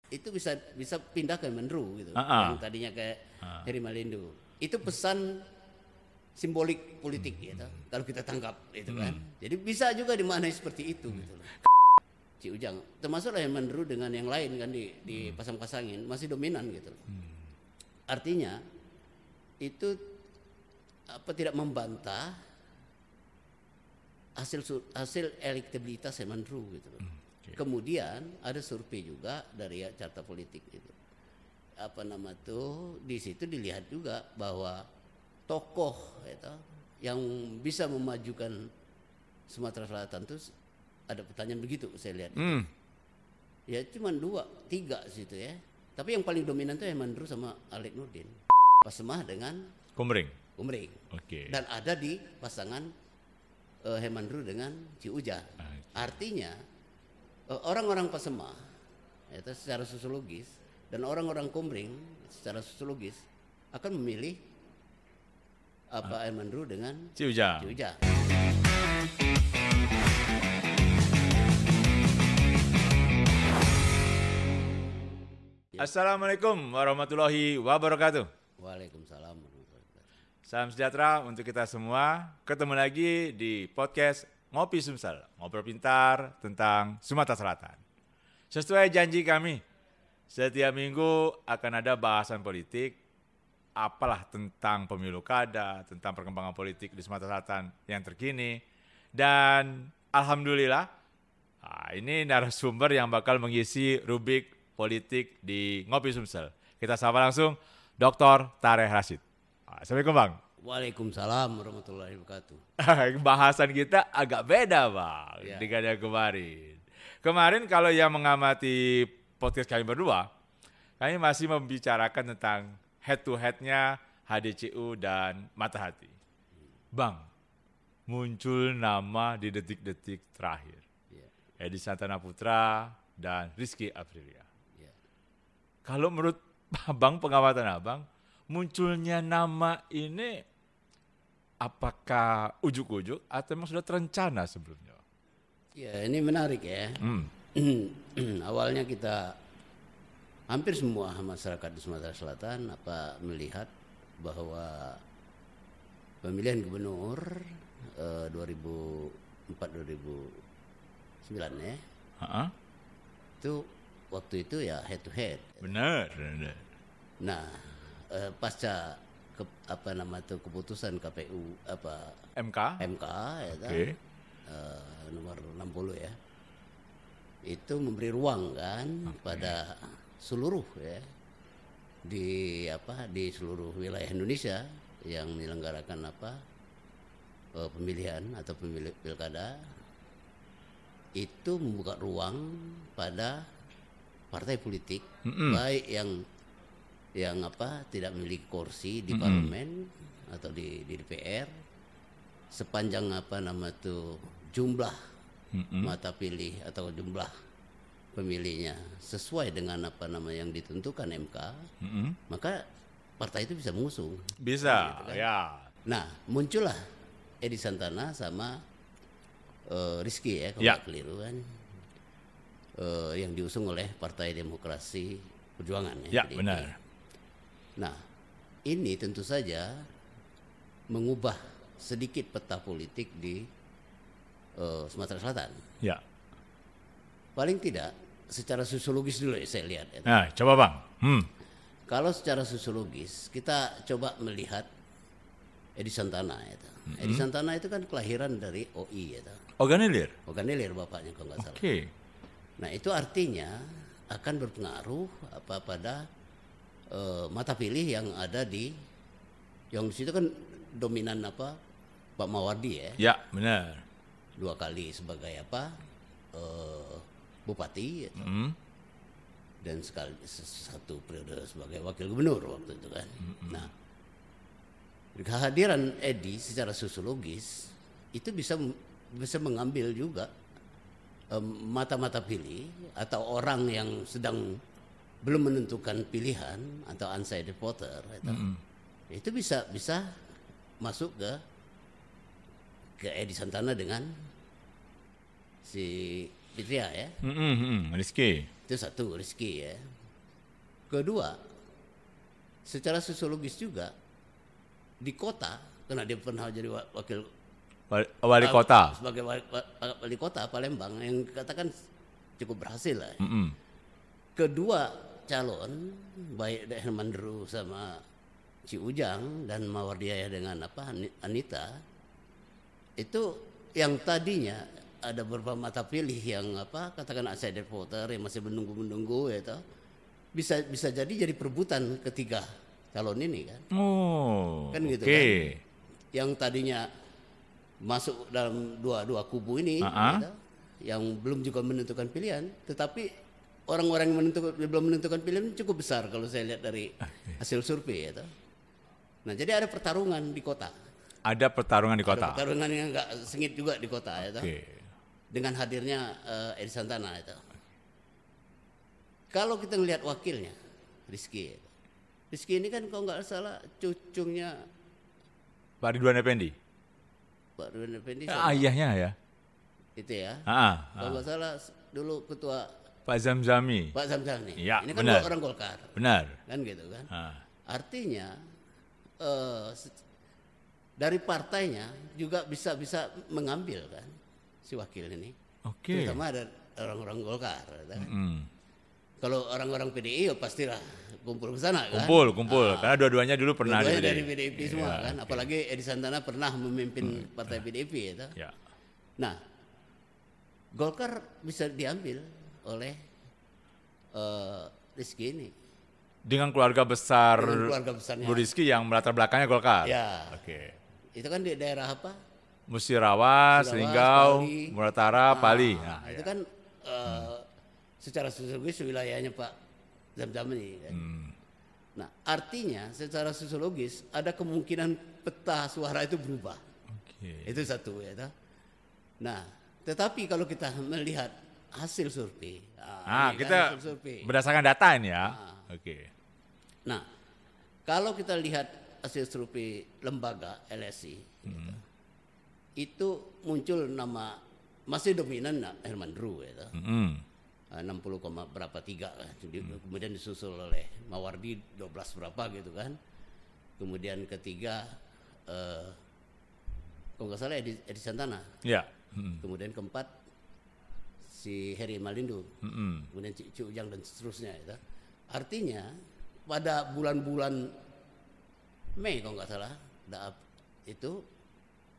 itu bisa pindah ke Menru gitu. Yang tadinya ke Heri Malindo. Itu pesan simbolik politik gitu. Kalau kita tangkap itu kan. Jadi bisa juga dimaknai seperti itu gitu loh. Ci Ujang termasuklah yang Menru dengan yang lain kan di pasang-pasangin masih dominan gitu loh. Artinya itu tidak membantah hasil elektabilitas Menru gitu loh. Kemudian ada survei juga dari Carta Politik itu. Di situ dilihat juga bahwa tokoh itu yang bisa memajukan Sumatera Selatan itu ada pertanyaan begitu saya lihat. Ya cuma 2-3 situ ya. Tapi yang paling dominan itu Menru sama Alex Nurdin. Pasemah dengan Komering. Okay. Dan ada di pasangan Menru dengan Ci Ujang. Artinya orang-orang Pasemah itu secara sosiologis dan orang-orang Komering secara sosiologis akan memilih Menru dengan Ci Ujang. Assalamualaikum warahmatullahi wabarakatuh. Waalaikumsalam warahmatullahi wabarakatuh. Salam sejahtera untuk kita semua. Ketemu lagi di podcast Ngopi Sumsel, ngobrol pintar tentang Sumatera Selatan. Sesuai janji kami, setiap minggu akan ada bahasan politik, apalah tentang pemilu kada, tentang perkembangan politik di Sumatera Selatan yang terkini. Dan alhamdulillah, ini narasumber yang bakal mengisi rubrik politik di Ngopi Sumsel. Kita sapa langsung Dr. Tareh Rashid. Assalamualaikum Bang. Waalaikumsalam warahmatullahi wabarakatuh. Bahasan kita agak beda Bang dengan yang kemarin. Kemarin kalau yang mengamati podcast kami berdua, kami masih membicarakan tentang head to head-nya HDCU dan Mata Hati. Bang, muncul nama di detik-detik terakhir. Edi Santana Putra dan Rizky Aprilia. Kalau menurut Abang, pengamatan Abang, munculnya nama ini apakah ujuk-ujuk atau memang sudah terencana sebelumnya? Ya, ini menarik ya. Awalnya kita hampir semua masyarakat di Sumatera Selatan melihat bahwa pemilihan gubernur 2004-2009 ya. Itu waktu itu ya head to head. Benar. Nah, pasca keputusan KPU MK ya kan. Nomor 60 ya. Itu memberi ruang kan pada seluruh ya di seluruh wilayah Indonesia yang menyelenggarakan pemilihan atau pilkada itu membuka ruang pada partai politik baik yang tidak memiliki kursi di parlemen atau di DPR sepanjang jumlah mata pilih atau jumlah pemilihnya sesuai dengan yang ditentukan MK, maka partai itu bisa mengusung. Bisa, gitu kan? ya. Nah, muncullah Edi Santana sama Rizky ya, kalau nggak keliru kan, yang diusung oleh Partai Demokrasi Perjuangan. Ya, benar. Nah, ini tentu saja mengubah sedikit peta politik di Sumatera Selatan. Ya. Paling tidak secara sosiologis dulu ya saya lihat. Ya. Nah, coba Bang. Kalau secara sosiologis kita coba melihat Edi Santana ya. Edi Santana itu kan kelahiran dari OI ya. Organilir bapaknya kalau nggak salah. Oke. Nah, itu artinya akan berpengaruh pada mata pilih yang ada yang di situ kan dominan Pak Mawardi ya. Ya, benar. 2 kali sebagai bupati ya. Dan satu periode sebagai wakil gubernur waktu itu kan. Nah, kehadiran Edi secara sosiologis itu bisa mengambil juga mata-mata pilih atau orang yang sedang belum menentukan pilihan atau undecided voter itu bisa masuk ke Edi Santana dengan si Fitria ya. Rizky. Itu satu, Rizky ya. Kedua, secara sosiologis juga di kota, karena dia pernah jadi wakil wali kota, sebagai wali kota Palembang yang katakan cukup berhasil lah. Kedua calon, baik Herman Deru sama Ci Ujang dan Mawardiah dengan Anita, itu yang tadinya ada beberapa mata pilih yang katakan outsider voter yang masih menunggu ya toh, bisa jadi perebutan ketiga calon ini kan. Kan gitu kan. Yang tadinya masuk dalam dua kubu ini gitu, yang belum juga menentukan pilihan, tetapi orang-orang yang belum menentukan pilihan cukup besar kalau saya lihat dari hasil survei ya toh. Nah, jadi ada pertarungan di kota. Ada pertarungan di kota. Ada pertarungan yang enggak sengit juga di kota ya toh. Dengan hadirnya Edi Santana itu. Kalau kita melihat wakilnya, Rizky ini kan kalau nggak salah cucunya Pak Ridwan Effendi. Pak Ridwan Effendi. Ayahnya ya. Itu ya. Kalau nggak salah dulu ketua Pak Zamzami. Pak Zamzami. Ya, ini kan benar. orang Golkar. Benar. Kan gitu kan. Artinya dari partainya juga bisa mengambil kan si wakil ini. Terutama ada orang-orang Golkar. Kalau orang-orang PDI ya pastilah kumpul ke sana kan. Kumpul. Karena dua-duanya dulu pernah dari PDIP semua kan. Apalagi Edi Santana pernah memimpin partai PDIP ya. Nah, Golkar bisa diambil oleh Rizky ini. Dengan keluarga besar besarnya Bu Rizky yang melatar belakangnya Golkar. Ya. Itu kan di daerah apa? Musirawas, Linggau, Muratara, Pali. Nah, itu kan secara sosiologis wilayahnya Pak Zamzam ini kan. Nah, artinya secara sosiologis ada kemungkinan peta suara itu berubah. Itu satu ya. Nah, tetapi kalau kita melihat hasil survei, kita berdasarkan data ini ya. Nah, kalau kita lihat hasil survei lembaga LSI, itu muncul nama masih dominan Herman Deru ya, 60, berapa 3 kan. Kemudian disusul oleh Mawardi 12 berapa gitu kan. Kemudian ketiga kalau nggak salah Edi Santana. Kemudian keempat si Heri Malindo. Kemudian Ci Ujang dan seterusnya ya. Artinya pada bulan-bulan Mei kalau nggak salah itu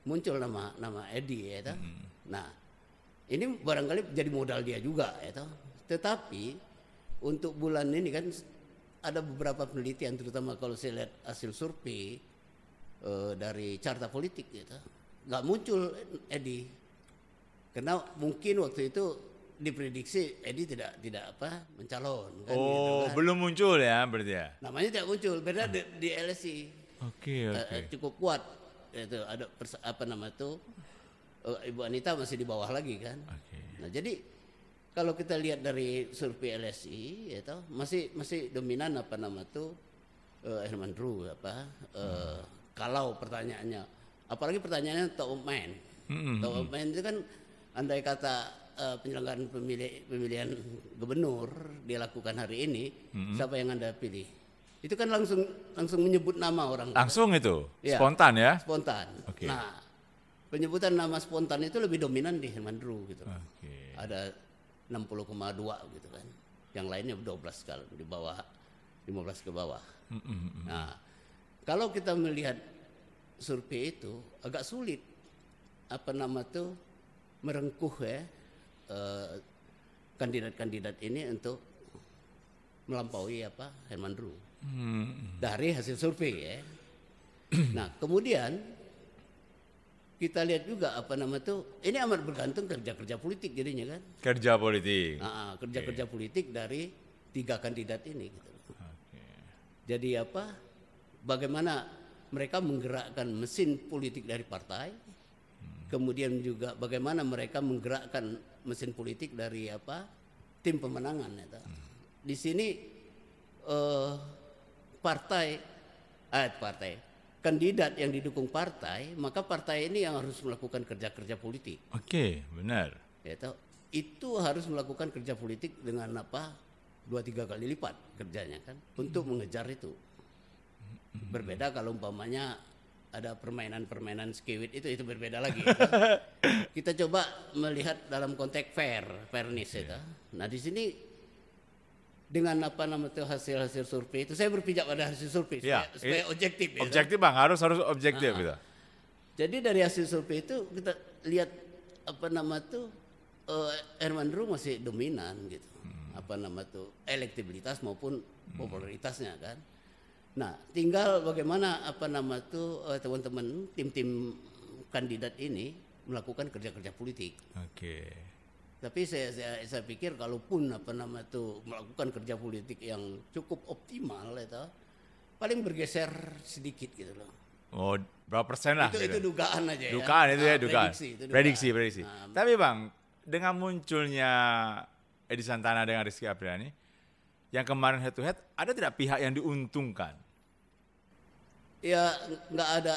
muncul nama Edi ya. Nah, ini barangkali jadi modal dia juga ya. Tetapi untuk bulan ini kan ada beberapa penelitian, terutama kalau saya lihat hasil survei dari Carta Politik gitu, nggak muncul Edi, karena mungkin waktu itu diprediksi Edi tidak mencalon kan, gitu kan. Belum muncul ya berarti ya. Namanya tidak muncul, beda di LSI. Cukup kuat itu ada Ibu Anita masih di bawah lagi kan. Nah, jadi kalau kita lihat dari survei LSI itu masih dominan Herman Deru kalau pertanyaannya, apalagi pertanyaannya top of mind. Top of mind itu kan andai kata penyelenggaraan pemilihan gubernur dilakukan hari ini, siapa yang Anda pilih? Itu kan langsung menyebut nama orang. Langsung itu, spontan ya? Spontan. Nah, penyebutan nama spontan itu lebih dominan di Herman Deru gitu. Ada 60,2 gitu kan. Yang lainnya 12 kalau di bawah 15 ke bawah. Nah, kalau kita melihat survei itu agak sulit merengkuh ya kandidat-kandidat ini untuk melampaui Herman Deru dari hasil survei ya. Nah, kemudian kita lihat juga ini amat bergantung kerja politik jadinya kan. Kerja politik. Kerja politik dari 3 kandidat ini gitu. Jadi bagaimana mereka menggerakkan mesin politik dari partai, kemudian juga bagaimana mereka menggerakkan mesin politik dari tim pemenangan ya. Di sini kandidat yang didukung partai, maka partai ini yang harus melakukan kerja politik. Benar. Yaitu itu harus melakukan kerja politik dengan 2-3 kali lipat kerjanya kan untuk mengejar itu. Berbeda kalau umpamanya ada permainan skiwit itu berbeda lagi. Kan? Kita coba melihat dalam konteks fairness itu. Nah di sini dengan hasil survei itu saya berpijak pada hasil survei supaya objektif. Objektif Bang, harus objektif gitu. Jadi dari hasil survei itu kita lihat Herman Deru masih dominan gitu. Elektabilitas maupun popularitasnya kan. Nah, tinggal bagaimana teman-teman tim-tim kandidat ini melakukan kerja-kerja politik. Oke. Tapi saya pikir kalaupun melakukan kerja politik yang cukup optimal itu paling bergeser sedikit gitu loh. Oh, berapa persen lah? Itu dugaan aja ya. Dugaan itu ya, dugaan. Prediksi. Nah, tapi Bang, dengan munculnya Edi Santana dengan Rizky Apriliani, yang kemarin head to head, ada tidak pihak yang diuntungkan? Ya nggak ada,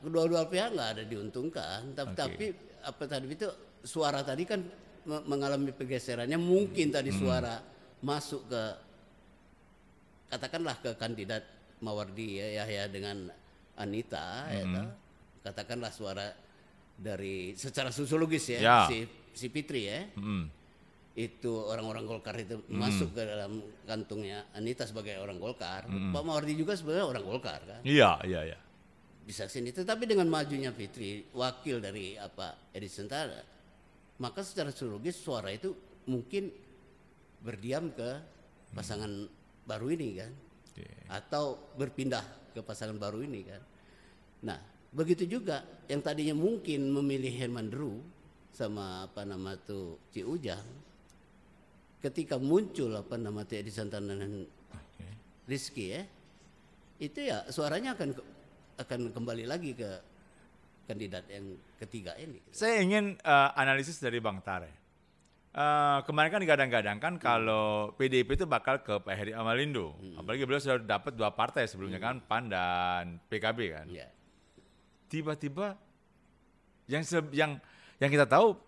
kedua-dua pihak nggak ada diuntungkan. Tapi tadi itu suara tadi kan mengalami pergeserannya. Mungkin tadi suara masuk ke katakanlah ke kandidat Mawardi ya dengan Anita, katakanlah suara dari secara sosiologis ya. Si Fitri ya. Itu orang-orang Golkar itu masuk ke dalam kantungnya Anita sebagai orang Golkar. Pak Mawardi juga sebenarnya orang Golkar kan. Iya. Bisa sini. Tetapi dengan majunya Fitri, wakil dari Edi Santana, maka secara sosiologis suara itu mungkin berdiam ke pasangan baru ini kan, atau berpindah ke pasangan baru ini kan. Nah, begitu juga yang tadinya mungkin memilih Herman Deru sama Ci Ujang. Ketika muncul Edi Santana dan Rizky itu ya suaranya akan kembali lagi ke kandidat yang ketiga ini. Saya ingin analisis dari Bang Tare. Kemarin kan digadang-gadang kan kalau PDIP itu bakal ke Pak Heri Amalindo. Apalagi beliau sudah dapat 2 partai sebelumnya kan, PAN dan PKB kan. Yeah. Tiba-tiba yang kita tahu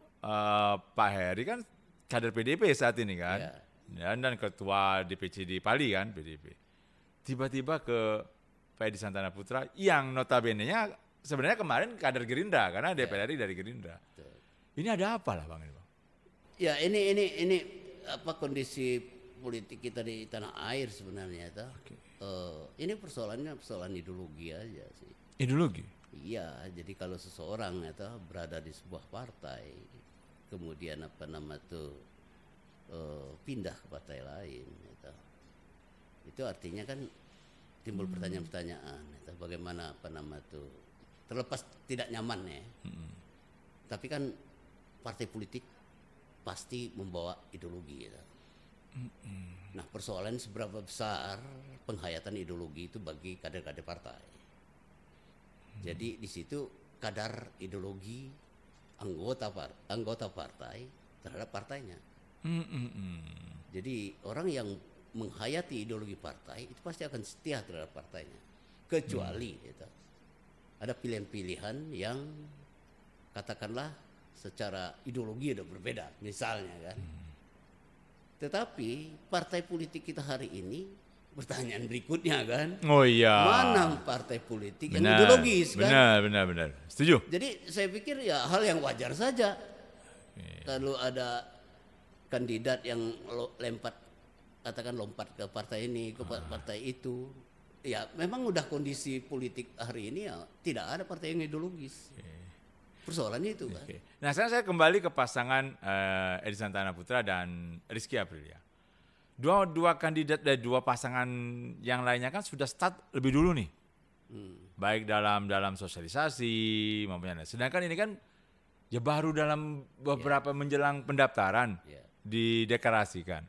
Pak Heri kan kader PDIP saat ini kan, dan ketua DPC di Pali kan PDIP. Tiba-tiba ke Pak Edi Santana Putra yang notabene-nya sebenarnya kemarin kader Gerindra karena DPR RI dari Gerindra. Ini ada apa lah Bang ini Bang? Ya ini kondisi politik kita di tanah air sebenarnya itu. Ini persoalan ideologi aja sih. Ideologi? Iya, jadi kalau seseorang itu berada di sebuah partai, kemudian pindah ke partai lain, itu artinya kan timbul pertanyaan-pertanyaan, bagaimana terlepas tidak nyaman ya, tapi kan partai politik pasti membawa ideologi. Nah persoalan seberapa besar penghayatan ideologi itu bagi kader-kader partai. Jadi di situ kadar ideologi anggota partai terhadap partainya. Jadi orang yang menghayati ideologi partai itu pasti akan setia terhadap partainya. Kecuali ada pilihan-pilihan yang katakanlah secara ideologi ada berbeda misalnya kan. Tetapi partai politik kita hari ini, pertanyaan berikutnya kan, mana partai politik yang ideologis kan? Benar. Setuju. Jadi saya pikir ya hal yang wajar saja kalau ada kandidat yang lompat ke partai ini, ke partai itu. Ya memang udah kondisi politik hari ini ya tidak ada partai yang ideologis. Persoalannya itu kan. Nah sekarang saya kembali ke pasangan Edi Santana Putra dan Rizky Aprilia. Dua kandidat dari 2 pasangan yang lainnya kan sudah start lebih dulu nih. Baik dalam sosialisasi maupun. Sedangkan ini kan ya baru dalam beberapa menjelang pendaftaran dideklarasikan.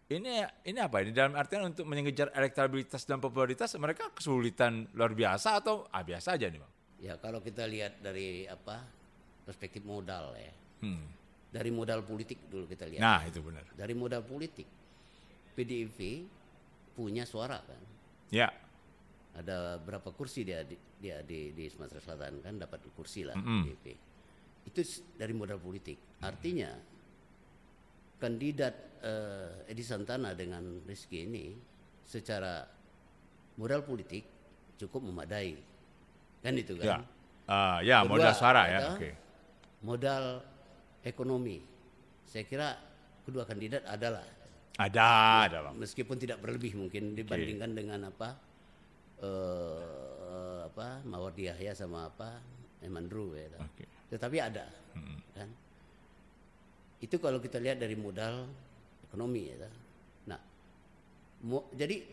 Ini apa ini dalam artian untuk mengejar elektabilitas dan popularitas mereka kesulitan luar biasa atau biasa aja nih Bang? Ya kalau kita lihat dari perspektif modal ya. Dari modal politik dulu kita lihat. Nah itu benar. Dari modal politik, PDIP punya suara kan. Ya. Ada berapa kursi dia di Sumatera Selatan kan dapat kursi lah PDIP. Itu dari modal politik. Artinya kandidat Edi Santana dengan Rizky ini secara modal politik cukup memadai, kan itu kan? Ya, Kedua, modal suara ya. Oke. Modal ekonomi, saya kira kedua kandidat adalah Ada Bang. meskipun tidak berlebih mungkin dibandingkan dengan Mawardi Yahya sama Emandru ya. Oke. Tetapi ada kan. Itu kalau kita lihat dari modal ekonomi ya. Nah, jadi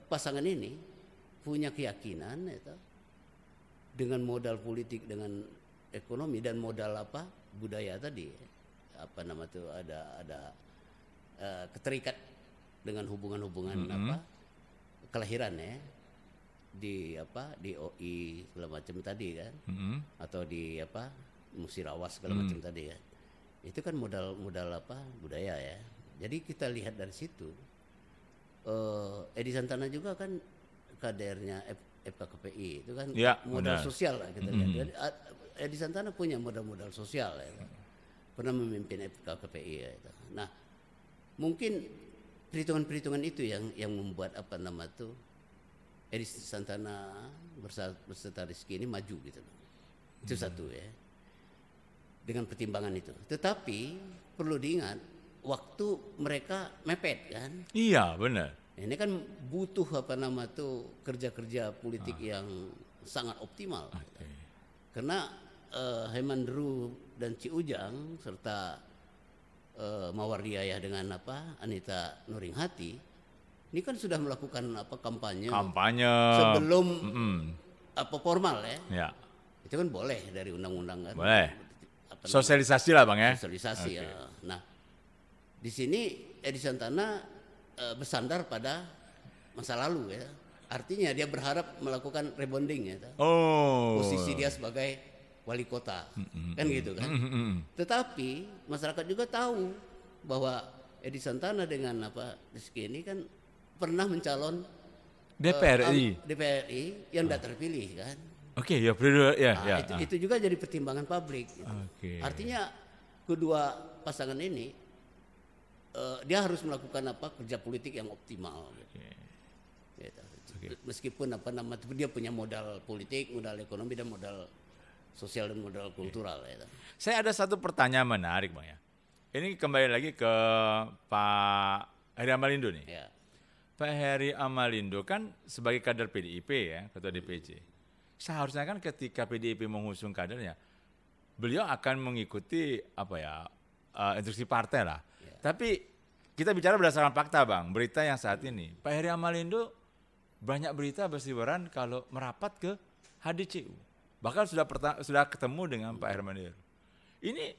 pasangan ini punya keyakinan ya, dengan modal politik, dengan ekonomi dan modal budaya tadi, ada keterikat dengan hubungan-hubungan kelahiran ya, di OI segala macam tadi kan, atau di Musirawas segala macam tadi kan, itu kan modal budaya ya. Jadi kita lihat dari situ, Edi Santana juga kan kadernya FKKPI, itu kan ya, modal sosial lah kita lihat. Jadi, Edi Santana punya modal sosial ya, pernah memimpin FKKPI ya. Nah, mungkin perhitungan-perhitungan itu yang membuat Edi Santana berserta Rizky ini maju gitu. Itu satu ya. Dengan pertimbangan itu. Tetapi perlu diingat waktu mereka mepet kan. Iya, benar. Ini kan butuh kerja-kerja politik yang sangat optimal. Okay. Karena Hemandru dan Ci Ujang serta Mawardi Yahya dengan Anita Nuringhati ini kan sudah melakukan kampanye sebelum formal ya. Ya. Itu kan boleh dari undang-undang kan. Boleh. Sosialisasi lah Bang ya. Sosialisasi ya. Nah, di sini Edi Santana bersandar pada masa lalu ya. Artinya dia berharap melakukan rebonding ya. Posisi dia sebagai wali kota. Kan gitu kan. Tetapi masyarakat juga tahu bahwa Edi Santana dengan Rizky ini kan pernah mencalon DPRI yang tidak terpilih kan. Oke, ya periode ya. Itu juga jadi pertimbangan publik. Gitu. Artinya kedua pasangan ini dia harus melakukan kerja politik yang optimal. Gitu. Meskipun dia punya modal politik, modal ekonomi dan modal sosial dan modal kultural. Gitu. Saya ada satu pertanyaan menarik Bang ya. Ini kembali lagi ke Pak Heri Amalindo nih. Ya. Pak Heri Amalindo kan sebagai kader PDIP ya, ketua DPC. Seharusnya kan ketika PDIP mengusung kadernya, beliau akan mengikuti instruksi partai lah. Ya. Tapi kita bicara berdasarkan fakta Bang, berita yang saat ini. Pak Heri Amalindo banyak berita berseliweran kalau merapat ke HDCU. Bahkan sudah ketemu dengan Pak Heri Amalindo. Ini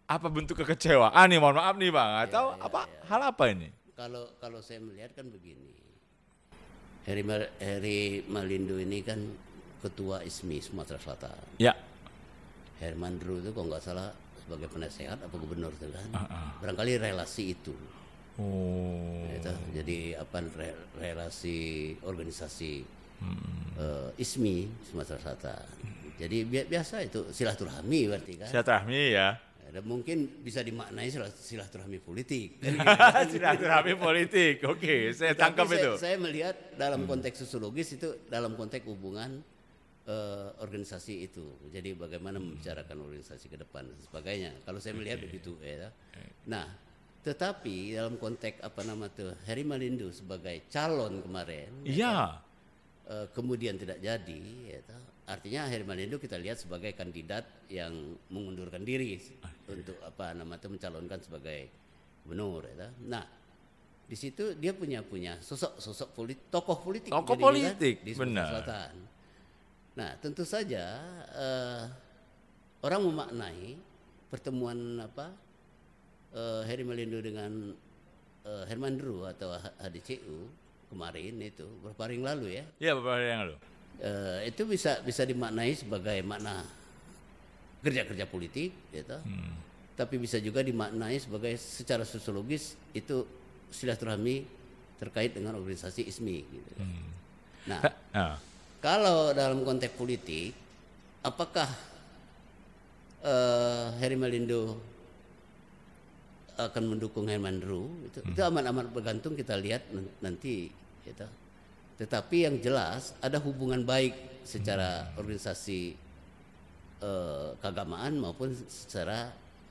apa bentuk kekecewaan nih, mohon maaf nih Bang, atau hal apa ini? Kalau saya melihat kan begini. Heri Malindo ini kan ketua ISMI Sumatera Selatan. Ya. Hermandru itu kalau nggak salah sebagai penasehat apa gubernur itu kan. Barangkali relasi itu. Gitu. Jadi relasi organisasi ISMI Sumatera Selatan. Jadi biasa itu silaturahmi berarti kan. Silaturahmi ya. Dan mungkin bisa dimaknai silaturahmi politik. Silaturahmi politik, oke, saya tangkap itu. Saya melihat dalam konteks sosiologis itu dalam konteks hubungan organisasi itu. Jadi bagaimana membicarakan organisasi ke depan dan sebagainya. Kalau saya melihat begitu ya. Nah, tetapi dalam konteks Heri Malindo sebagai calon kemarin. Iya. Kemudian tidak jadi ya. Artinya Heri Malindo kita lihat sebagai kandidat yang mengundurkan diri untuk mencalonkan sebagai gubernur ya. Nah, di situ dia punya sosok tokoh politik di Sumatera Selatan. Nah, tentu saja orang memaknai pertemuan Heri Malindo dengan Hermandru atau HDCU kemarin itu beberapa hari yang lalu ya. Iya, beberapa hari yang lalu. Itu bisa dimaknai sebagai makna kerja-kerja politik gitu. Tapi bisa juga dimaknai sebagai secara sosiologis itu silaturahmi terkait dengan organisasi ISMI gitu. Nah, kalau dalam konteks politik apakah Heri Malindo akan mendukung Herman Ru itu amat-amat bergantung kita lihat nanti gitu. Tetapi yang jelas ada hubungan baik secara organisasi keagamaan maupun secara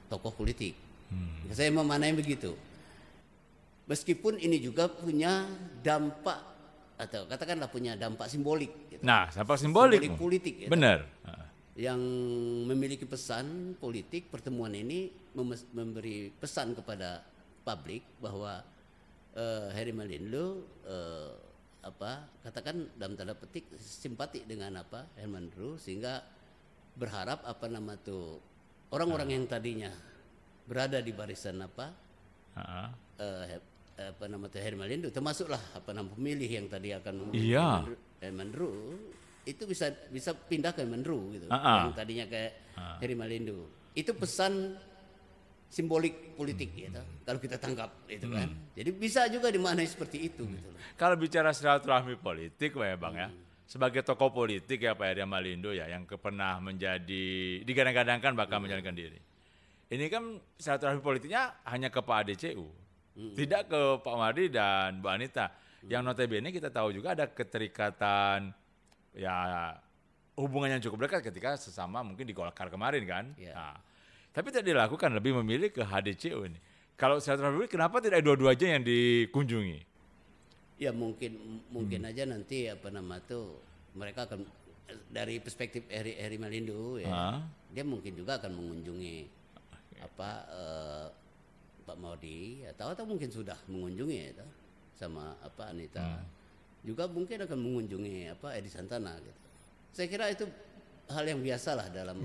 tokoh politik. Saya memanai begitu. Meskipun ini juga punya dampak atau katakanlah punya dampak simbolik. Gitu. Nah, dampak simbolik politik. Gitu. Benar. Yang memiliki pesan politik, pertemuan ini memberi pesan kepada publik bahwa Heri Malindo katakan dalam tanda petik simpati dengan Herman Ru, sehingga berharap orang-orang yang tadinya berada di barisan Heri Malindo, termasuklah pemilih yang tadi akan memilih Herman Ru, itu bisa pindah ke Herman Ru gitu. Yang tadinya ke Heri Malindo. Itu pesan simbolik politik gitu. Kalau kita tangkap itu kan. Jadi bisa juga dimaknai seperti itu gitu. Kalau bicara silaturahmi politik ya Bang ya. Sebagai tokoh politik ya Pak Heri Malindo ya yang pernah menjadi digadang-gadangkan bakal menjalankan diri. Ini kan silaturahmi politiknya hanya ke Pak ADCU. Tidak ke Pak Mardi dan Bu Anita. Yang notabene kita tahu juga ada keterikatan ya hubungan yang cukup dekat ketika sesama mungkin di Golkar kemarin kan. Yeah. Nah, tapi tidak dilakukan, lebih memilih ke HDCU ini. Kalau silaturahmi kenapa tidak dua-duanya yang dikunjungi? Ya mungkin aja nanti mereka akan dari perspektif Heri Malindo ya. Dia mungkin juga akan mengunjungi Pak Maudi atau mungkin sudah mengunjungi ya, sama Anita. Juga mungkin akan mengunjungi Edi Santana gitu. Saya kira itu hal yang biasa lah dalam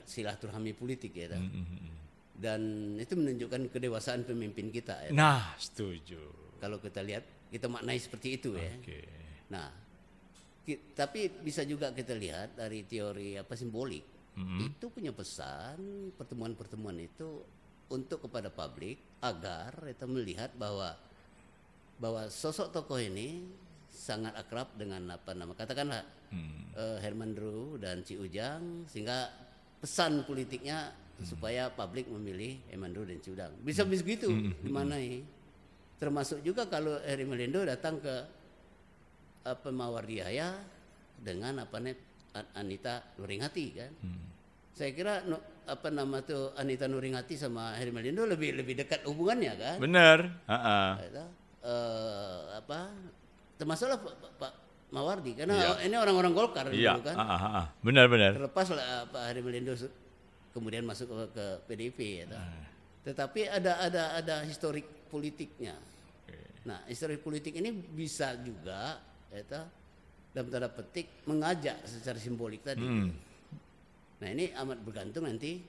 silaturahmi politik ya. Dan itu menunjukkan kedewasaan pemimpin kita ya. Nah, setuju. Kalau kita lihat, kita maknai seperti itu ya. Nah, tapi bisa juga kita lihat dari teori simbolik. Itu punya pesan pertemuan-pertemuan itu untuk kepada publik agar kita melihat bahwa sosok tokoh ini sangat akrab dengan katakanlah Herman Ru dan Ci Ujang, sehingga pesan politiknya supaya publik memilih Herman Ru dan Ci Ujang. Bisa begitu dimanai. Termasuk juga kalau Heri Malindo datang ke Mawardiaya dengan Anita Nuringhati kan. Saya kira Anita Nuringhati sama Heri Malindo lebih dekat hubungannya kan. Benar. Termasuklah Pak Mawardi karena ini orang-orang Golkar dulu kan. Benar. Terlepas Pak Heri Malindo kemudian masuk ke PDIP ya. Tetapi ada historik politiknya. Nah, historik politik ini bisa juga ya, dalam tanda petik mengajak secara simbolik tadi. Nah, ini amat bergantung nanti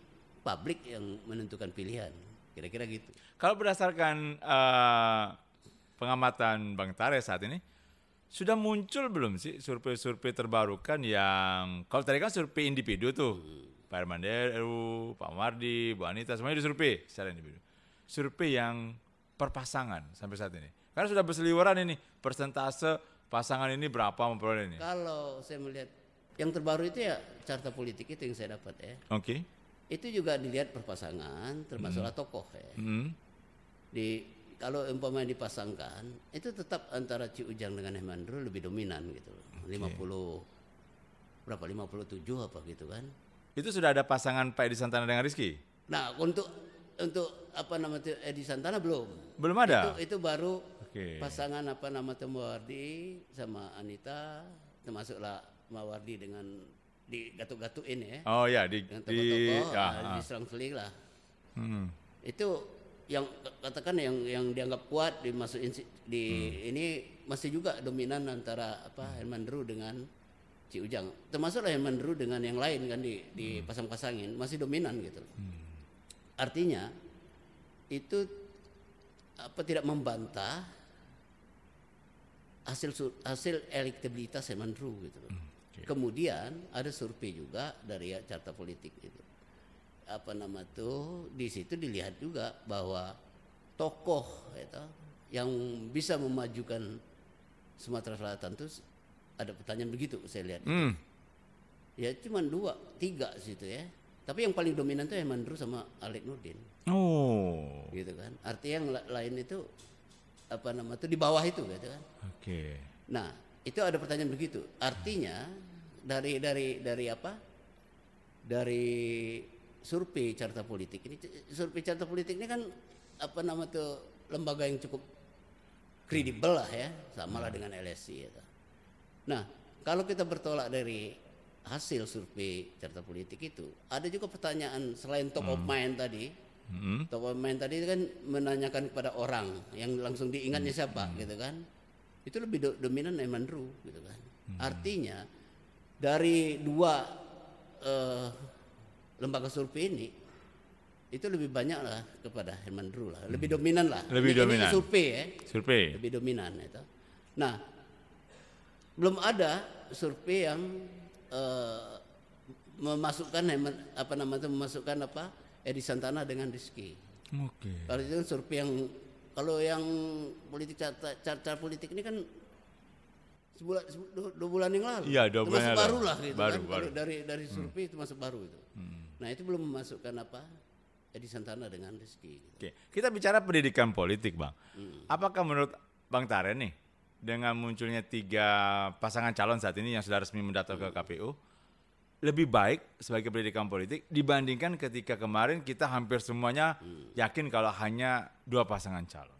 publik yang menentukan pilihan. Kira-kira gitu. Kalau berdasarkan pengamatan Bang Tare saat ini, sudah muncul belum sih survei-survei terbarukan yang, kalau tadi kan survei individu tuh, Pak Herman Deru, Pak Mardi, Bu Anita, semuanya disurvei secara individu. Survei yang per pasangan sampai saat ini. Karena sudah berseliweran ini, persentase pasangan ini berapa memperoleh ini. Kalau saya melihat yang terbaru itu ya carta politik itu yang saya dapat ya. Oke. Itu juga dilihat per pasangan, termasuklah tokoh ya. Kalau umpamanya dipasangkan, itu tetap antara Ci Ujang dengan Herman Ru lebih dominan gitu. 57 apa gitu kan. Itu sudah ada pasangan Pak Edi Santana dengan Rizky? Nah, untuk Edi Santana belum. Belum ada. Itu baru pasangan Mawardi sama Anita, termasuklah Mawardi dengan di gatuk-gatukin ya. Oh ya, di serang-seling lah. Itu yang katakan yang dianggap kuat dimasukin ini masih juga dominan antara Herman Ru dengan Ci Ujang. Termasuklah Herman Ru dengan yang lain kan di pasang-pasangin masih dominan gitu. Artinya itu tidak membantah hasil elektabilitas Herman Ru gitu. Kemudian ada survei juga dari carta politik itu. Di situ dilihat juga bahwa tokoh yang bisa memajukan Sumatera Selatan itu ada pertanyaan begitu saya lihat. Ya cuma 2, 3 situ ya. Tapi yang paling dominan itu Herman Drew sama Alex Nurdin. Oh. Gitu kan. Artinya yang lain itu di bawah itu gitu kan. Oke. Nah, itu ada pertanyaan begitu. Artinya dari survei carta politik ini, kan lembaga yang cukup kredibel lah ya, sama lah dengan LSI ya. Nah, kalau kita bertolak dari hasil survei carta politik itu, ada juga pertanyaan selain top of mind tadi. Top of mind tadi kan menanyakan kepada orang yang langsung diingatnya siapa gitu kan. Itu lebih dominan Herman Drew gitu kan. Artinya dari dua lembaga survei ini itu lebih banyak lah kepada Herman Drew lah, lebih dominan lah. Ini survei ya. Survei. Lebih dominan itu. Nah, belum ada survei yang memasukkan Edi Santana dengan Rizky. Oke. Kalau itu kan survei yang politik carta politik ini kan dua bulan yang lalu. Iya, 2 bulan masuk baru lah gitu baru. Kalau dari survei itu masuk baru itu. Nah, itu belum memasukkan Edi Santana dengan Rizky. Gitu. Oke. Kita bicara pendidikan politik, Bang. Apakah menurut Bang Taren nih, dengan munculnya 3 pasangan calon saat ini yang sudah resmi mendaftar ke KPU, lebih baik sebagai pendidikan politik dibandingkan ketika kemarin kita hampir semuanya yakin kalau hanya 2 pasangan calon?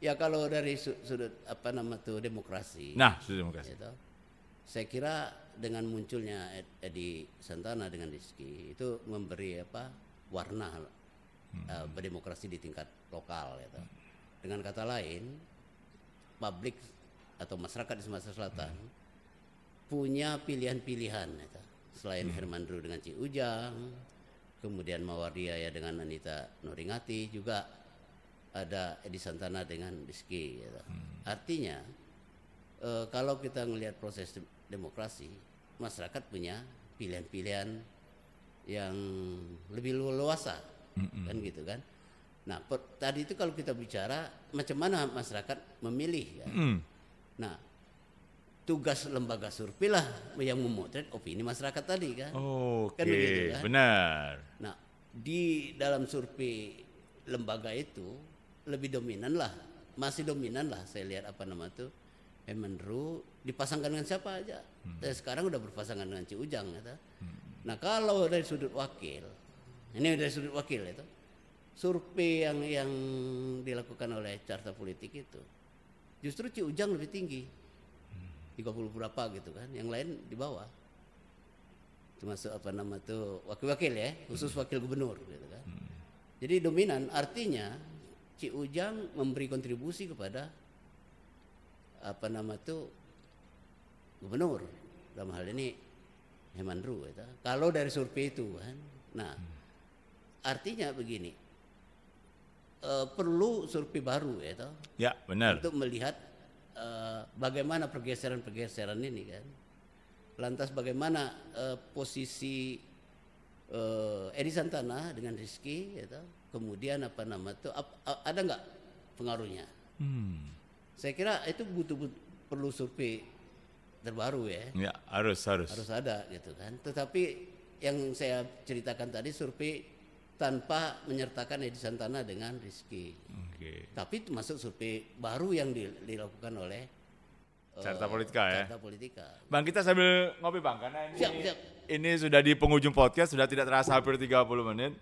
Ya kalau dari sudut demokrasi. Nah, sudut demokrasi. Gitu, saya kira dengan munculnya Edi Santana dengan Rizky itu memberi warna berdemokrasi di tingkat lokal gitu. Dengan kata lain, publik atau masyarakat di Sumatera Selatan punya pilihan-pilihan gitu. Selain Herman Drew dengan Ci Ujang, kemudian Mawardia ya dengan Anita Noringati, juga ada Edi Santana dengan Rizky gitu. Artinya kalau kita melihat proses demokrasi, masyarakat punya pilihan-pilihan yang lebih luasa kan gitu kan. Nah, tadi itu kalau kita bicara macam mana masyarakat memilih kan. Nah, tugas lembaga survei lah yang memotret opini masyarakat tadi kan. Oke, kan begitu kan? Benar. Nah, di dalam survei lembaga itu lebih dominan lah, masih dominan lah saya lihat Herman Drew dipasangkan dengan siapa aja. Dan sekarang udah berpasangan dengan Ci Ujang gitu. Nah, kalau dari sudut wakil, ini dari sudut wakil itu, survei yang dilakukan oleh carta politik itu justru Ci Ujang lebih tinggi, 30 berapa gitu kan, yang lain di bawah. Termasuk wakil-wakil ya, khusus wakil gubernur gitu kan. Jadi dominan, artinya Ci Ujang memberi kontribusi kepada gubernur, dalam hal ini Herman Drew gitu. Kalau dari survei itu kan. Nah, artinya begini, perlu survei baru ya, ya benar, untuk melihat bagaimana pergeseran ini kan. Lantas bagaimana posisi Edi Santana dengan Rizky ya, kemudian ada nggak pengaruhnya. Saya kira itu perlu survei terbaru ya. Ya, harus ada gitu kan. Tetapi yang saya ceritakan tadi survei tanpa menyertakan Edi Santana dengan Rizky. Tapi termasuk survei baru yang dilakukan oleh Carta Politika ya. Carta Politika. Bang, kita sambil ngopi Bang, karena siap. Ini sudah di penghujung podcast, sudah tidak terasa hampir 30 menit.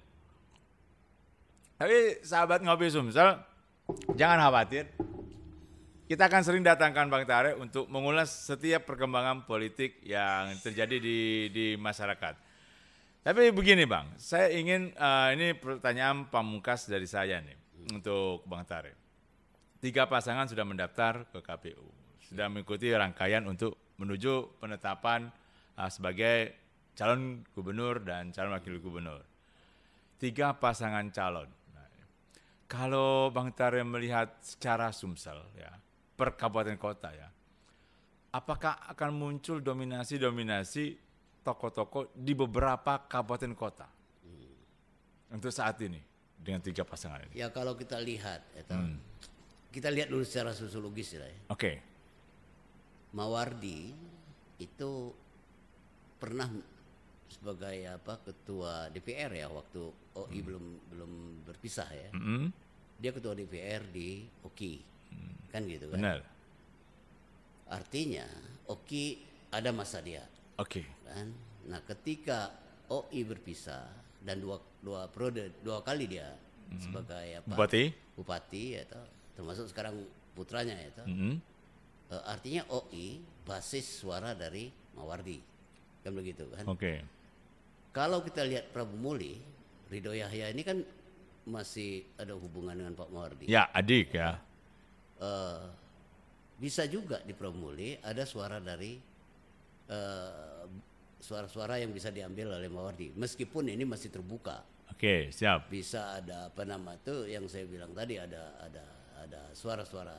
Tapi sahabat Ngopi Sumsel, jangan khawatir. Kita akan sering datangkan Bang Tare untuk mengulas setiap perkembangan politik yang terjadi di masyarakat. Tapi begini Bang, saya ingin, ini pertanyaan pamungkas dari saya nih, untuk Bang Tare. 3 pasangan sudah mendaftar ke KPU, sudah mengikuti rangkaian untuk menuju penetapan sebagai calon gubernur dan calon wakil gubernur. 3 pasangan calon. Nah, kalau Bang Tare melihat secara Sumsel ya, per kabupaten kota ya, apakah akan muncul dominasi tokoh-tokoh di beberapa kabupaten kota untuk saat ini dengan 3 pasangan ini? Ya kalau kita lihat, kita lihat dulu secara sosiologis ya. Oke. Mawardi itu pernah sebagai ketua DPR ya waktu OI belum berpisah ya. Dia ketua DPR di OKI. Kan gitu kan. Benar. Artinya OKI ada masa dia. Oke. Kan? Nah, ketika OI berpisah dan dua kali dia sebagai bupati ya termasuk sekarang putranya ya artinya OI basis suara dari Mawardi. Kan begitu kan. Oke. Kalau kita lihat Prabu Muli, Ridho Yahya ini kan masih ada hubungan dengan Pak Mawardi. Ya, adik ya. Bisa juga di Prabu Muli ada suara dari suara-suara yang bisa diambil oleh Mawardi. Meskipun ini masih terbuka. Oke, siap. Bisa ada yang saya bilang tadi ada suara-suara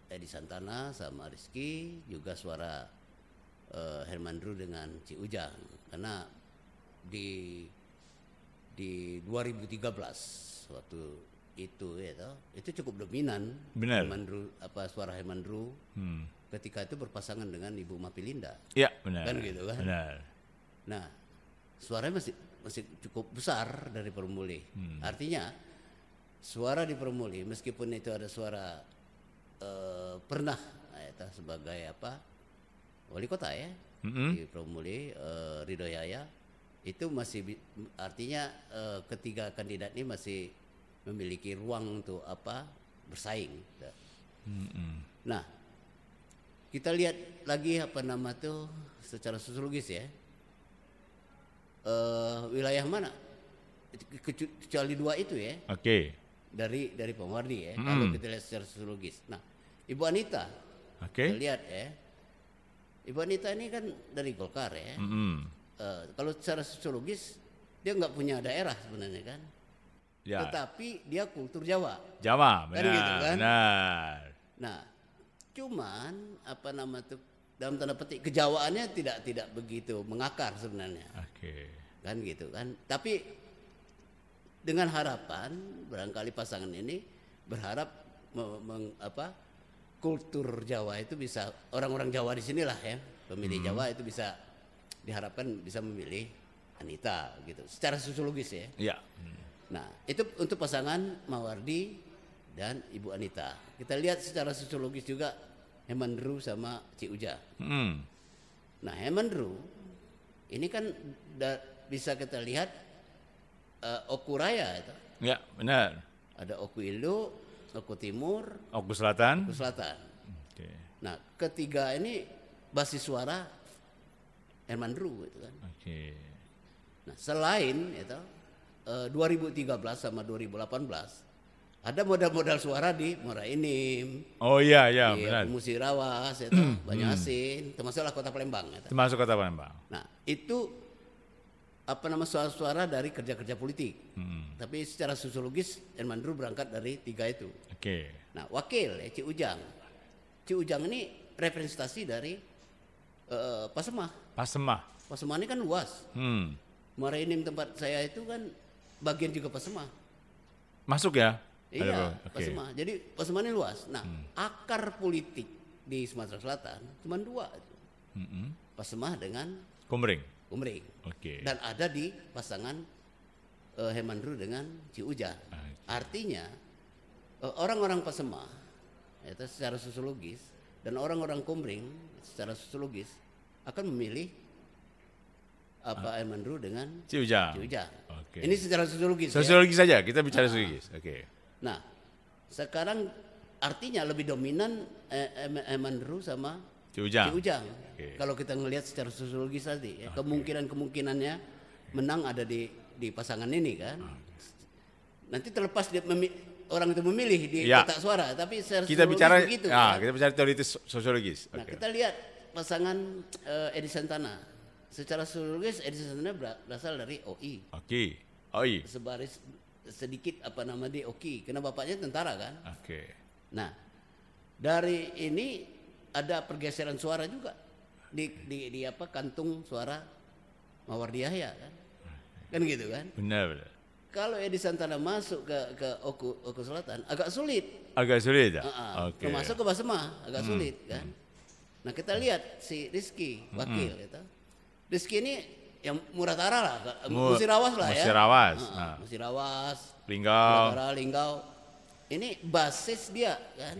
Edi Santana sama Rizky, juga suara Herman Dru dengan Ci Ujang, karena di 2013 waktu itu itu cukup dominan. Benar. Suara Herman Dru ketika itu berpasangan dengan Ibu Mapilinda. Iya, benar. Kan gitu kan. Benar. Nah, suaranya masih cukup besar dari Permuli. Artinya suara di Permuli meskipun itu ada suara pernah sebagai wali kota ya di Permuli, Ridho Yahya itu masih artinya ketiga kandidat ini masih memiliki ruang untuk bersaing. Nah, kita lihat lagi secara sosiologis ya, wilayah mana kecuali dua itu ya. Oke. Dari Pak Mawardi ya, kalau kita lihat secara sosiologis. Nah, Ibu Anita, kita lihat ya, Ibu Anita ini kan dari Golkar ya. Kalau secara sosiologis dia nggak punya daerah sebenarnya kan, tetapi dia kultur Jawa. Jawa, benar. Kan gitu kan. Benar. Nah, cuman dalam tanda petik kejawaannya tidak begitu mengakar sebenarnya. Oke. Kan gitu kan. Tapi dengan harapan barangkali pasangan ini berharap kultur Jawa itu bisa, orang-orang Jawa di sinilah ya, pemilih Jawa itu bisa diharapkan bisa memilih Anita gitu secara sosiologis ya. Iya. Nah, itu untuk pasangan Mawardi dan Ibu Anita. Kita lihat secara sosiologis juga Herman Dru sama Ci Ujang. Nah, Herman Dru ini kan bisa kita lihat Oku Raya itu. Ya, benar. Ada Oku Indo, Oku Timur, Oku Selatan. Oke. Nah, ketiga ini basis suara Herman Dru gitu kan. Oke. Nah, selain itu 2013 sama 2018 ada modal-modal suara di Muara Enim. Oh iya di benar. Musirawas itu, Banyasin, termasuklah Kota Palembang itu. Termasuk Kota Palembang. Nah, itu suara-suara dari kerja-kerja politik. Tapi secara sosiologis Herman Dru berangkat dari tiga itu. Oke. Nah, wakil Ci Ujang. Ci Ujang ini representasi dari Pasemah. Pasemah ini kan luas. Muara Enim tempat saya itu kan bagian juga Pasemah. Masuk ya? Iya, Pasemah. Jadi Pasemah ini luas. Nah, akar politik di Sumatera Selatan cuma dua. Pasemah dengan Kumring. Oke. Dan ada di pasangan Herman Dru dengan Ci Ujang. Artinya orang-orang Pasemah itu secara sosiologis dan orang-orang Kumring secara sosiologis akan memilih Herman Dru dengan Ci Ujang. Oke. Ini secara sosiologis. Sosiologis saja, kita bicara sosiologis. Oke. Nah, sekarang artinya lebih dominan Herman Dru sama Ci Ujang. Kalau kita ngelihat secara sosiologis tadi, ya, kemungkinannya menang ada di pasangan ini kan. Nanti terlepas orang itu memilih di kotak suara, tapi secara kita bicara begitu. Kita bicara teoritis sosiologis. Nah, kita lihat pasangan Edi Santana. Secara sosiologis Edi Santana berasal dari OI. OI. Sebaris sedikit di OI, karena bapaknya tentara kan. Nah, dari ini ada pergeseran suara juga di kantung suara Mawardi Yahya kan. Kan gitu kan? Benar. Kalau Edi Santana masuk ke Oku Selatan agak sulit. Ya? Termasuk ke Pasemah agak sulit kan. Nah kita lihat si Rizky wakil itu. Rizky ini yang Muratara lah, Musirawas lah ya. Musirawas. Musirawas. Linggau. Muratara, Linggau. Ini basis dia kan.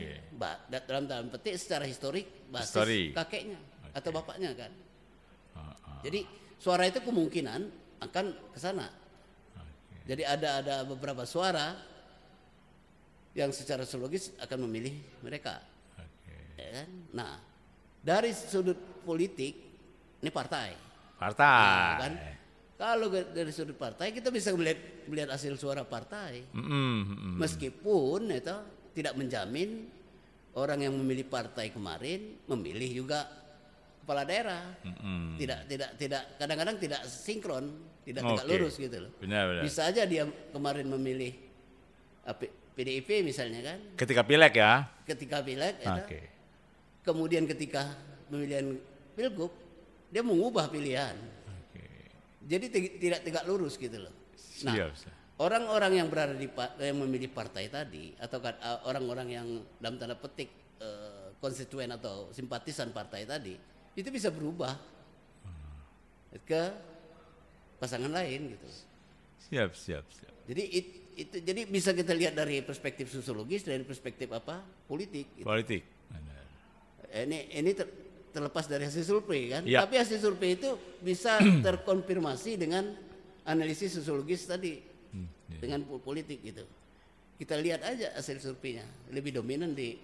Dalam petik secara historik basis kakeknya atau bapaknya kan. Jadi suara itu kemungkinan akan ke sana. Jadi ada beberapa suara yang secara sosiologis akan memilih mereka. Ya kan? Nah, dari sudut politik ini partai. Nah, kan? Kalau dari sudut partai kita bisa melihat hasil suara partai. Meskipun itu tidak menjamin orang yang memilih partai kemarin memilih juga kepala daerah. Tidak kadang-kadang tidak sinkron, tidak lurus gitu loh. Benar. Bisa aja dia kemarin memilih PDIP misalnya kan. Ketika pileg ya. Ketika pileg kemudian ketika pemilihan pilgub dia mengubah pilihan. Jadi tidak tegak lurus gitu loh. Nah, orang-orang yang berada yang memilih partai tadi atau orang-orang yang dalam tanda petik konstituen atau simpatisan partai tadi itu bisa berubah ke pasangan lain gitu. Siap. Jadi bisa kita lihat dari perspektif sosiologis, dari perspektif politik. Gitu. Politik. Ini terlepas dari hasil survei kan, tapi hasil survei itu bisa terkonfirmasi dengan analisis sosiologis tadi dengan politik gitu. Kita lihat aja hasil surveinya lebih dominan di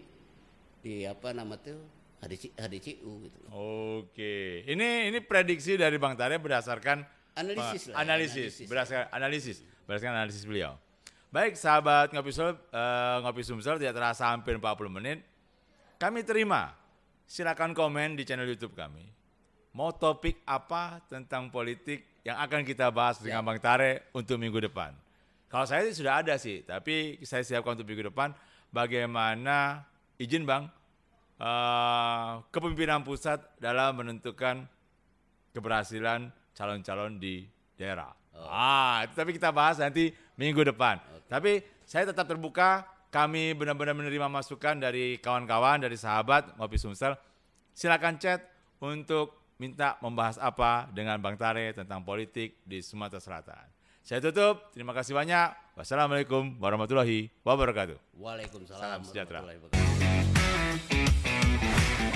HDCU gitu. Oke, ini prediksi dari Bang Tare berdasarkan analisis berdasarkan analisis beliau. Baik sahabat Ngopi Sumsel, tidak terasa hampir 40 menit. Kami terima. Silakan komen di channel YouTube kami. Mau topik apa tentang politik yang akan kita bahas dengan Bang Tare untuk minggu depan? Kalau saya sudah ada sih, tapi saya siapkan untuk minggu depan bagaimana izin Bang kepemimpinan pusat dalam menentukan keberhasilan calon-calon di daerah. Tapi kita bahas nanti minggu depan. Tapi saya tetap terbuka. Kami benar-benar menerima masukan dari kawan-kawan, dari sahabat Ngopi Sumsel. Silakan chat untuk minta membahas apa dengan Bang Tare tentang politik di Sumatera Selatan. Saya tutup. Terima kasih banyak. Wassalamualaikum warahmatullahi wabarakatuh. Waalaikumsalam. Salam sejahtera. Warahmatullahi wabarakatuh.